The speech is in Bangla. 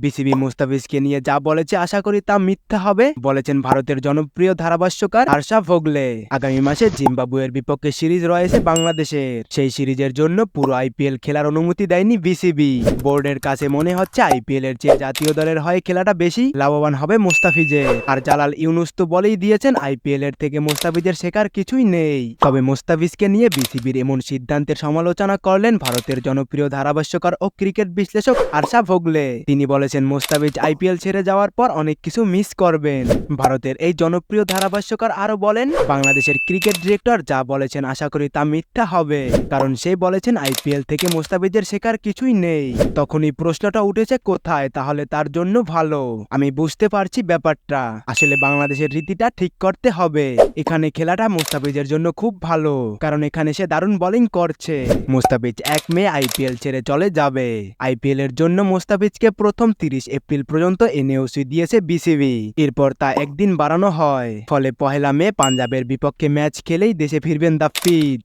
বিসিবি মুস্তাফিজকে নিয়ে যা বলেছে আশা করি তা মিথ্যা হবে, বলেছেন ভারতের জনপ্রিয় ধারাভাষ্যকার আরশা ভোগলে। আগামী মাসে জিম্বাবুয়ের বিপক্ষে সিরিজ রয়েছে বাংলাদেশের, সেই সিরিজের জন্য পুরো আইপিএল খেলার অনুমতি দেয়নি বিসিবি। বোর্ডের কাছে মনে হচ্ছে আইপিএল এর চেয়ে জাতীয় দলের হয়ে খেলাটা বেশি লাভবান হবে মুস্তাফিজের। আর জালাল ইউনুস তো বলেই দিয়েছেন আইপিএল এর থেকে মুস্তাফিজের শেখার কিছুই নেই। তবে মুস্তাফিজকে নিয়ে বিসিবির এমন সিদ্ধান্তের সমালোচনা করলেন ভারতের জনপ্রিয় ধারাভাষ্যকার ও ক্রিকেট বিশ্লেষক আরশা ভোগলে। তিনি বলেছেন মুস্তাফিজ আইপিএল ছেড়ে যাওয়ার পর অনেক কিছু মিস করবেন। ভারতের এই জনপ্রিয় ধারাভাষ্যকার আরো বলেন, বাংলাদেশের ক্রিকেট ডিরেক্টর যা বলেছেন আশা করি তা মিথ্যা হবে, কারণ সে বলেছেন আইপিএল থেকে মুস্তাফিজের শেখার কিছুই নেই। তখনই প্রশ্নটা উঠেছে কোথায়, তাহলে তার জন্য ভালো। আমি বুঝতে পারছি ব্যাপারটা, আসলে বাংলাদেশের রীতিটা ঠিক করতে হবে। এখানে খেলাটা মুস্তাফিজের জন্য খুব ভালো, কারণ এখানে সে দারুণ বোলিং করছে। মুস্তাফিজ 1 মে আইপিএল ছেড়ে চলে যাবে। আইপিএল এর জন্য মুস্তাফিজকে প্রথম 30 এপ্রিল পর্যন্ত এনওসি দিয়েছে বিসিবি, এরপর তা একদিন বাড়ানো হয়। ফলে 1 মে পাঞ্জাবের বিপক্ষে ম্যাচ খেলেই দেশে ফিরবেন দ্য পিচ।